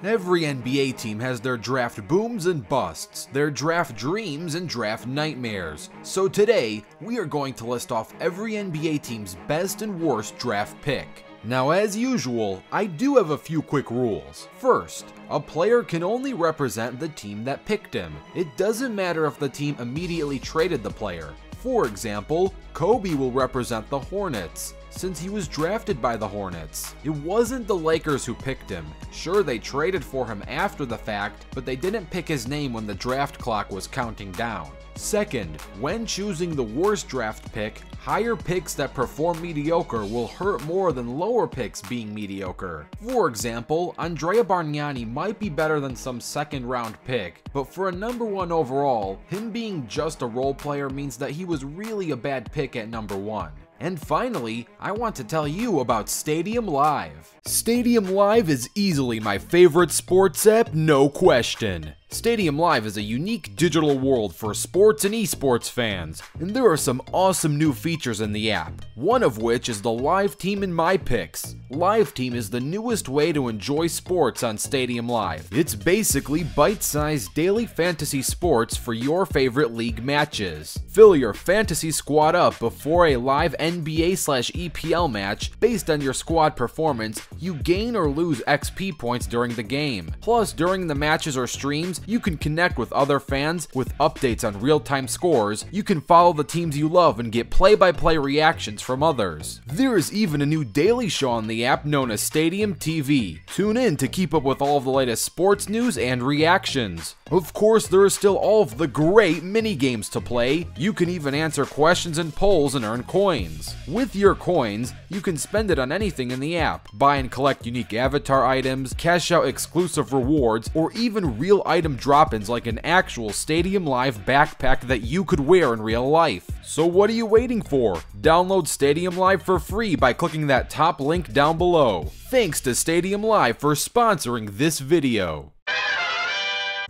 Every NBA team has their draft booms and busts, their draft dreams and draft nightmares. So today, we are going to list off every NBA team's best and worst draft pick. Now, as usual, I do have a few quick rules. First, a player can only represent the team that picked him. It doesn't matter if the team immediately traded the player. For example, Kobe will represent the Hornets, since he was drafted by the Hornets. It wasn't the Lakers who picked him. Sure, they traded for him after the fact, but they didn't pick his name when the draft clock was counting down. Second, when choosing the worst draft pick, higher picks that perform mediocre will hurt more than lower picks being mediocre. For example, Andrea Bargnani might be better than some second round pick, but for a number 1 overall, him being just a role player means that he was really a bad pick at number 1. And finally, I want to tell you about Stadium Live. Stadium Live is easily my favorite sports app, no question. Stadium Live is a unique digital world for sports and esports fans, and there are some awesome new features in the app, one of which is the Live Team in My Picks. Live Team is the newest way to enjoy sports on Stadium Live. It's basically bite-sized daily fantasy sports for your favorite league matches. Fill your fantasy squad up before a live NBA/EPL match. Based on your squad performance, you gain or lose XP points during the game. Plus, during the matches or streams, you can connect with other fans with updates on real-time scores. You can follow the teams you love and get play-by-play reactions from others. There is even a new daily show on the app known as Stadium TV. Tune in to keep up with all of the latest sports news and reactions. Of course, there is still all of the great mini-games to play. You can even answer questions and polls and earn coins. With your coins, you can spend it on anything in the app. Buy and collect unique avatar items, cash out exclusive rewards, or even real item drop-ins like an actual Stadium Live backpack that you could wear in real life. So what are you waiting for? Download Stadium Live for free by clicking that top link down below. Thanks to Stadium Live for sponsoring this video.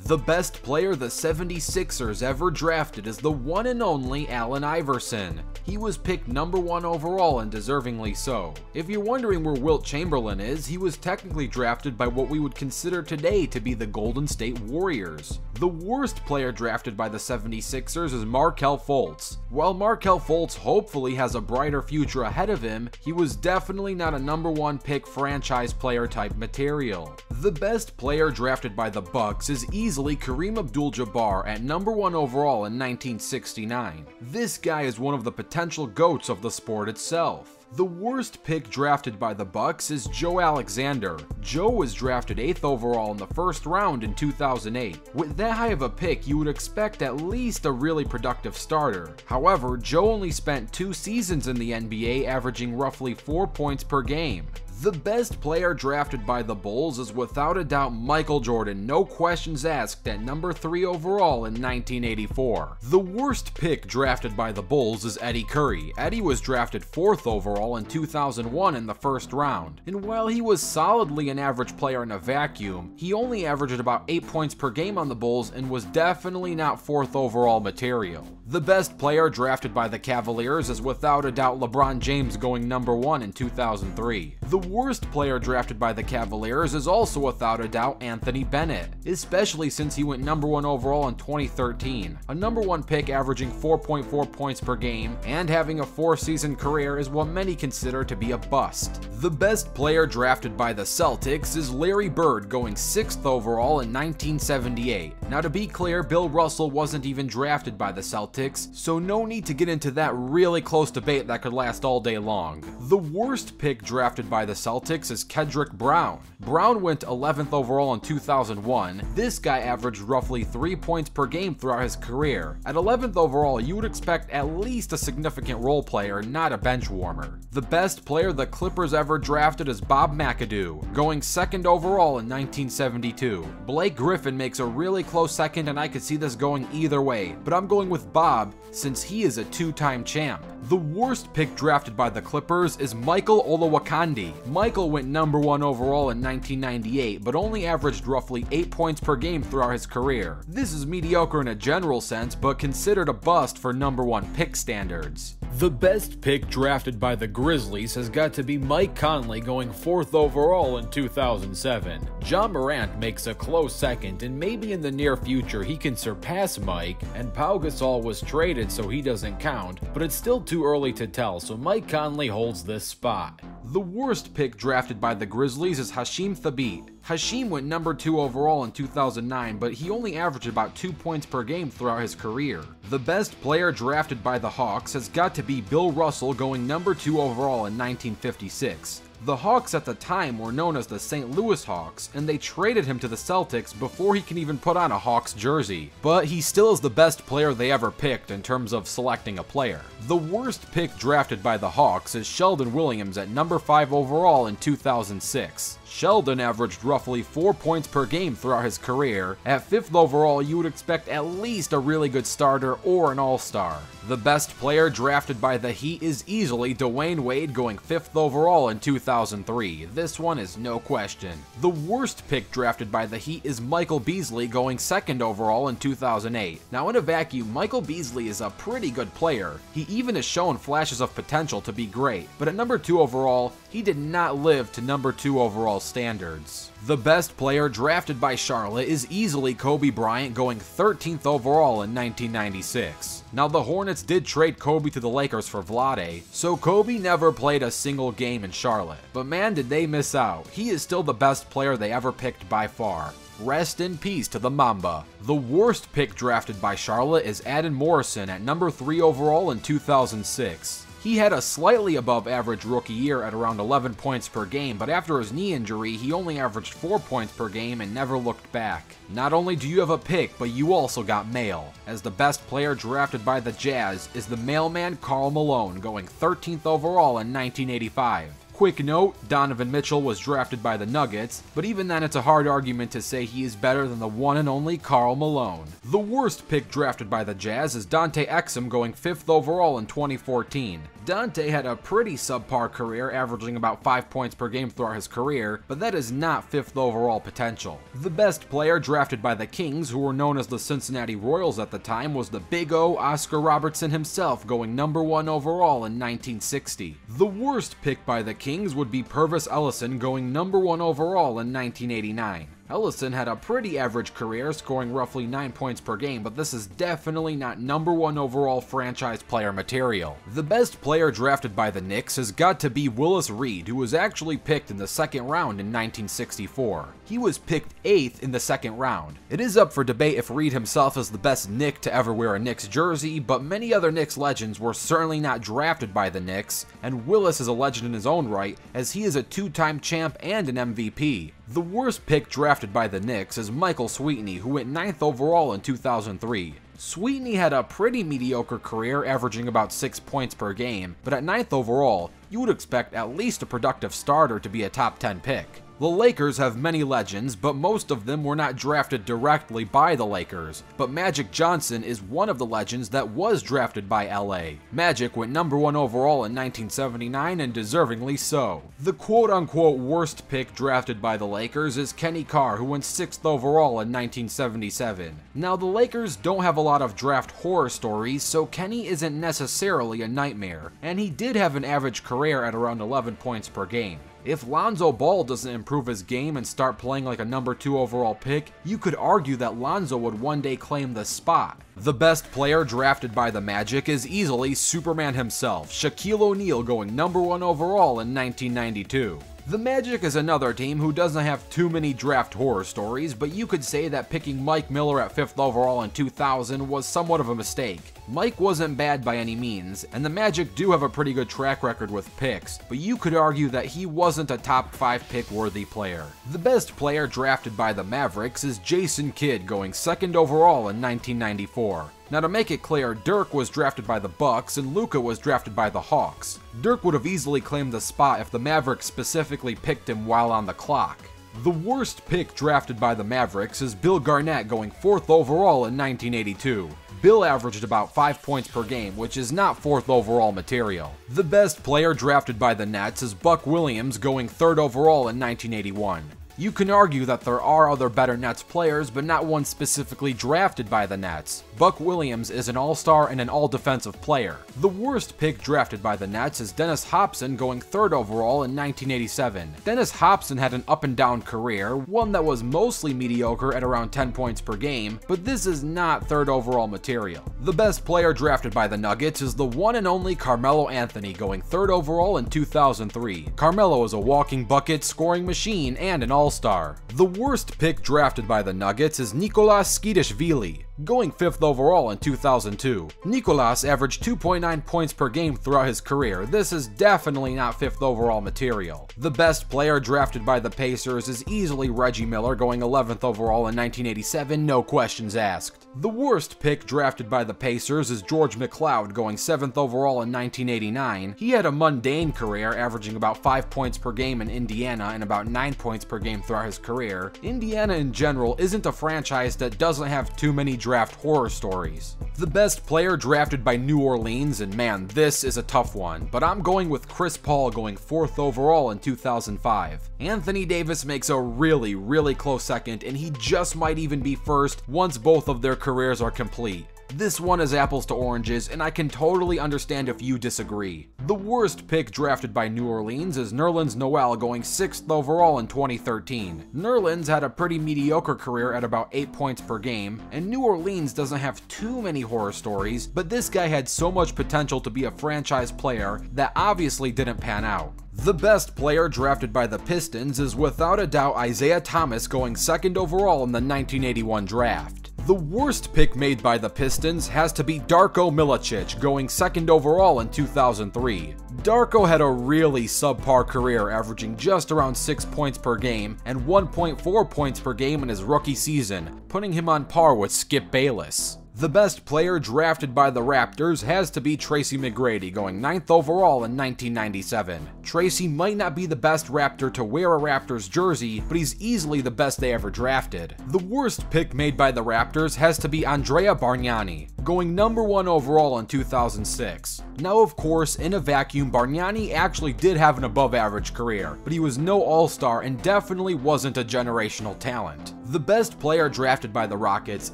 The best player the 76ers ever drafted is the one and only Allen Iverson. He was picked number 1 overall and deservingly so. If you're wondering where Wilt Chamberlain is, he was technically drafted by what we would consider today to be the Golden State Warriors. The worst player drafted by the 76ers is Markelle Fultz. While Markelle Fultz hopefully has a brighter future ahead of him, he was definitely not a number 1 pick franchise player type material. The best player drafted by the Bucks is easily Kareem Abdul-Jabbar at number 1 overall in 1969. This guy is one of the potential GOATs of the sport itself. The worst pick drafted by the Bucks is Joe Alexander. Joe was drafted 8th overall in the first round in 2008. With that high of a pick, you would expect at least a really productive starter. However, Joe only spent 2 seasons in the NBA, averaging roughly 4 points per game. The best player drafted by the Bulls is without a doubt Michael Jordan, no questions asked, at number 3 overall in 1984. The worst pick drafted by the Bulls is Eddie Curry. Eddie was drafted 4th overall in 2001 in the first round, and while he was solidly an average player in a vacuum, he only averaged about 8 points per game on the Bulls and was definitely not 4th overall material. The best player drafted by the Cavaliers is without a doubt LeBron James, going number 1 in 2003. The worst player drafted by the Cavaliers is also without a doubt Anthony Bennett, especially since he went number 1 overall in 2013. A number 1 pick averaging 4.4 points per game and having a 4-season career is what many consider to be a bust. The best player drafted by the Celtics is Larry Bird, going 6th overall in 1978. Now, to be clear, Bill Russell wasn't even drafted by the Celtics, so no need to get into that really close debate that could last all day long. The worst pick drafted by the Celtics is Kendrick Brown. Brown went 11th overall in 2001. This guy averaged roughly 3 points per game throughout his career. At 11th overall, you would expect at least a significant role player, not a bench warmer. The best player the Clippers ever drafted is Bob McAdoo, going 2nd overall in 1972. Blake Griffin makes a really close second, and I could see this going either way, but I'm going with Bob since he is a 2-time champ. The worst pick drafted by the Clippers is Michael Olowokandi. Michael went number 1 overall in 1998, but only averaged roughly 8 points per game throughout his career. This is mediocre in a general sense, but considered a bust for number 1 pick standards. The best pick drafted by the Grizzlies has got to be Mike Conley, going 4th overall in 2007. Ja Morant makes a close second, and maybe in the near future he can surpass Mike, and Pau Gasol was traded so he doesn't count, but it's still too early to tell, so Mike Conley holds this spot. The worst pick drafted by the Grizzlies is Hasheem Thabeet. Hasheem went number 2 overall in 2009, but he only averaged about 2 points per game throughout his career. The best player drafted by the Hawks has got to be Bill Russell, going number 2 overall in 1956. The Hawks at the time were known as the St. Louis Hawks, and they traded him to the Celtics before he can even put on a Hawks jersey. But he still is the best player they ever picked in terms of selecting a player. The worst pick drafted by the Hawks is Sheldon Williams at number 5 overall in 2006. Sheldon averaged roughly 4 points per game throughout his career. At 5th overall, you would expect at least a really good starter or an all-star. The best player drafted by the Heat is easily Dwayne Wade, going 5th overall in 2003. This one is no question. The worst pick drafted by the Heat is Michael Beasley, going 2nd overall in 2008. Now in a vacuum, Michael Beasley is a pretty good player. He even has shown flashes of potential to be great, but at number 2 overall, he did not live to number 2 overall standards. The best player drafted by Charlotte is easily Kobe Bryant, going 13th overall in 1996. Now the Hornets did trade Kobe to the Lakers for Vlade, so Kobe never played a single game in Charlotte. But man, did they miss out. He is still the best player they ever picked by far. Rest in peace to the Mamba. The worst pick drafted by Charlotte is Adon Morrison at number 3 overall in 2006. He had a slightly above average rookie year at around 11 points per game, but after his knee injury, he only averaged 4 points per game and never looked back. Not only do you have a pick, but you also got mail, as the best player drafted by the Jazz is the mailman Karl Malone, going 13th overall in 1985. Quick note, Donovan Mitchell was drafted by the Nuggets, but even then it's a hard argument to say he is better than the one and only Karl Malone. The worst pick drafted by the Jazz is Dante Exum, going 5th overall in 2014. Dante had a pretty subpar career, averaging about 5 points per game throughout his career, but that is not 5th overall potential. The best player drafted by the Kings, who were known as the Cincinnati Royals at the time, was the Big O, Oscar Robertson himself, going number 1 overall in 1960. The worst pick by the Kings would be Pervis Ellison, going number 1 overall in 1989. Ellison had a pretty average career, scoring roughly 9 points per game, but this is definitely not number 1 overall franchise player material. The best player drafted by the Knicks has got to be Willis Reed, who was actually picked in the 2nd round in 1964. He was picked 8th in the 2nd round. It is up for debate if Reed himself is the best Knick to ever wear a Knicks jersey, but many other Knicks legends were certainly not drafted by the Knicks, and Willis is a legend in his own right, as he is a 2-time champ and an MVP. The worst pick drafted by the Knicks is Michael Sweetney, who went 9th overall in 2003. Sweetney had a pretty mediocre career, averaging about 6 points per game, but at 9th overall, you would expect at least a productive starter to be a top 10 pick. The Lakers have many legends, but most of them were not drafted directly by the Lakers. But Magic Johnson is one of the legends that was drafted by LA. Magic went number 1 overall in 1979, and deservingly so. The quote-unquote worst pick drafted by the Lakers is Kenny Carr, who went 6th overall in 1977. Now, the Lakers don't have a lot of draft horror stories, so Kenny isn't necessarily a nightmare, and he did have an average career at around 11 points per game. If Lonzo Ball doesn't improve his game and start playing like a number 2 overall pick, you could argue that Lonzo would one day claim the spot. The best player drafted by the Magic is easily Superman himself, Shaquille O'Neal, going number 1 overall in 1992. The Magic is another team who doesn't have too many draft horror stories, but you could say that picking Mike Miller at 5th overall in 2000 was somewhat of a mistake. Mike wasn't bad by any means, and the Magic do have a pretty good track record with picks, but you could argue that he wasn't a top 5 pick worthy player. The best player drafted by the Mavericks is Jason Kidd, going 2nd overall in 1994. Now, to make it clear, Dirk was drafted by the Bucks and Luka was drafted by the Hawks. Dirk would have easily claimed the spot if the Mavericks specifically picked him while on the clock. The worst pick drafted by the Mavericks is Bill Garnett, going 4th overall in 1982. Bill averaged about 5 points per game, which is not 4th overall material. The best player drafted by the Nets is Buck Williams, going 3rd overall in 1981. You can argue that there are other better Nets players, but not one specifically drafted by the Nets. Buck Williams is an all-star and an all-defensive player. The worst pick drafted by the Nets is Dennis Hopson, going 3rd overall in 1987. Dennis Hopson had an up-and-down career, one that was mostly mediocre at around 10 points per game, but this is not 3rd overall material. The best player drafted by the Nuggets is the one and only Carmelo Anthony, going 3rd overall in 2003. Carmelo is a walking bucket, scoring machine, and an all-star. The worst pick drafted by the Nuggets is Nicolas Skidishvili, going 5th overall in 2002. Nicolas averaged 2.9 points per game throughout his career. This is definitely not 5th overall material. The best player drafted by the Pacers is easily Reggie Miller, going 11th overall in 1987, no questions asked. The worst pick drafted by the Pacers is George McLeod, going 7th overall in 1989. He had a mundane career, averaging about 5 points per game in Indiana and about 9 points per game throughout his career. Indiana in general isn't a franchise that doesn't have too many draft horror stories. The best player drafted by New Orleans, and man, this is a tough one, but I'm going with Chris Paul, going 4th overall in 2005. Anthony Davis makes a really close second, and he just might even be first once both of their careers are complete. This one is apples to oranges, and I can totally understand if you disagree. The worst pick drafted by New Orleans is Nerlens Noel, going 6th overall in 2013. Nerlens had a pretty mediocre career at about 8 points per game, and New Orleans doesn't have too many horror stories, but this guy had so much potential to be a franchise player that obviously didn't pan out. The best player drafted by the Pistons is without a doubt Isaiah Thomas, going 2nd overall in the 1981 draft. The worst pick made by the Pistons has to be Darko Milicic, going 2nd overall in 2003. Darko had a really subpar career, averaging just around 6 points per game and 1.4 points per game in his rookie season, putting him on par with Skip Bayless. The best player drafted by the Raptors has to be Tracy McGrady, going 9th overall in 1997. Tracy might not be the best Raptor to wear a Raptors jersey, but he's easily the best they ever drafted. The worst pick made by the Raptors has to be Andrea Bargnani, going number 1 overall in 2006. Now, of course, in a vacuum, Bargnani actually did have an above-average career, but he was no all-star and definitely wasn't a generational talent. The best player drafted by the Rockets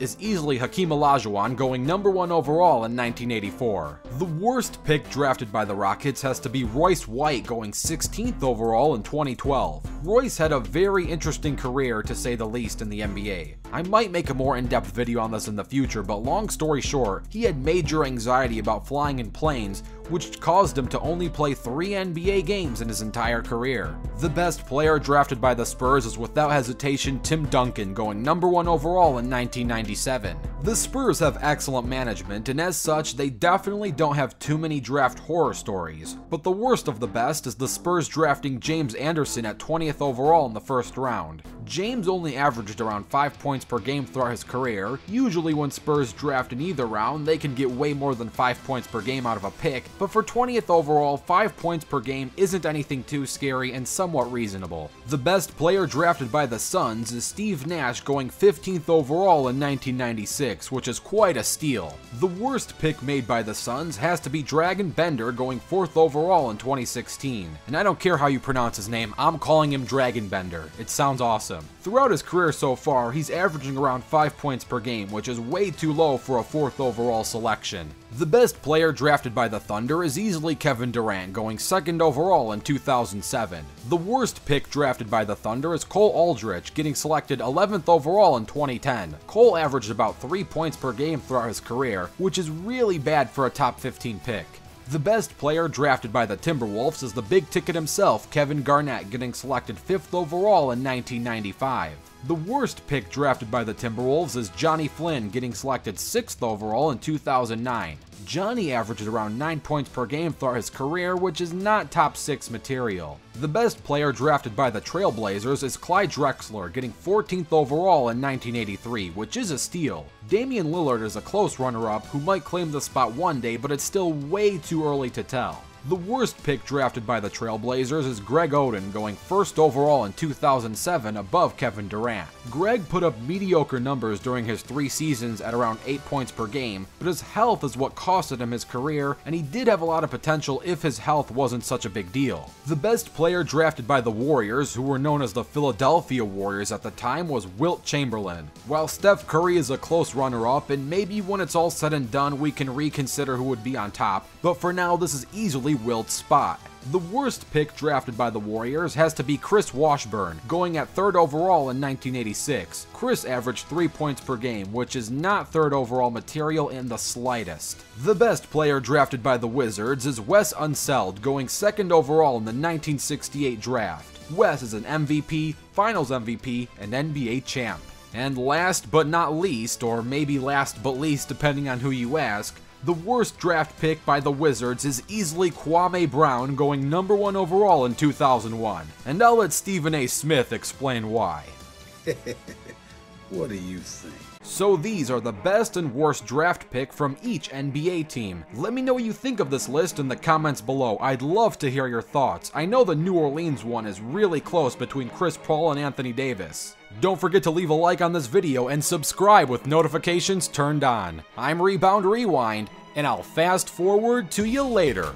is easily Hakeem Olajuwon, going number 1 overall in 1984. The worst pick drafted by the Rockets has to be Royce White, going 16th overall in 2012. Royce had a very interesting career, to say the least, in the NBA. I might make a more in-depth video on this in the future, but long story short, he had major anxiety about flying in planes, which caused him to only play 3 NBA games in his entire career. The best player drafted by the Spurs is without hesitation Tim Duncan, going number 1 overall in 1997. The Spurs have excellent management, and as such, they definitely don't have too many draft horror stories. But the worst of the best is the Spurs drafting James Anderson at 20th overall in the first round. James only averaged around 5 points per game throughout his career. Usually when Spurs draft in either round, they can get way more than 5 points per game out of a pick, but for 20th overall, 5 points per game isn't anything too scary and somewhat reasonable. The best player drafted by the Suns is Steve Nash, going 15th overall in 1996, which is quite a steal. The worst pick made by the Suns has to be Dragan Bender, going 4th overall in 2016. And I don't care how you pronounce his name, I'm calling him Dragan Bender. It sounds awesome. Throughout his career so far, he's averaging around 5 points per game, which is way too low for a 4th overall selection. The best player drafted by the Thunder is easily Kevin Durant, going 2nd overall in 2007. The worst pick drafted by the Thunder is Cole Aldrich, getting selected 11th overall in 2010. Cole averaged about 3 points per game throughout his career, which is really bad for a top 15 pick. The best player drafted by the Timberwolves is the big ticket himself, Kevin Garnett, getting selected 5th overall in 1995. The worst pick drafted by the Timberwolves is Johnny Flynn, getting selected 6th overall in 2009. Johnny averaged around 9 points per game throughout his career, which is not top 6 material. The best player drafted by the Trailblazers is Clyde Drexler, getting 14th overall in 1983, which is a steal. Damian Lillard is a close runner-up who might claim the spot one day, but it's still way too early to tell. The worst pick drafted by the Trailblazers is Greg Oden, going first overall in 2007 above Kevin Durant. Greg put up mediocre numbers during his 3 seasons at around 8 points per game, but his health is what costed him his career, and he did have a lot of potential if his health wasn't such a big deal. The best player drafted by the Warriors, who were known as the Philadelphia Warriors at the time, was Wilt Chamberlain. While Steph Curry is a close runner-up, and maybe when it's all said and done we can reconsider who would be on top, but for now this is easily Wilt's spot. The worst pick drafted by the Warriors has to be Chris Washburn, going at 3rd overall in 1986. Chris averaged 3 points per game, which is not 3rd overall material in the slightest. The best player drafted by the Wizards is Wes Unseld, going 2nd overall in the 1968 draft. Wes is an MVP, Finals MVP, and NBA champ. And last but not least, or maybe last but least depending on who you ask, the worst draft pick by the Wizards is easily Kwame Brown, going number 1 overall in 2001. And I'll let Stephen A. Smith explain why. What do you think? So these are the best and worst draft pick from each NBA team. Let me know what you think of this list in the comments below. I'd love to hear your thoughts. I know the New Orleans one is really close between Chris Paul and Anthony Davis. Don't forget to leave a like on this video and subscribe with notifications turned on. I'm Rebound Rewind, and I'll fast forward to you later.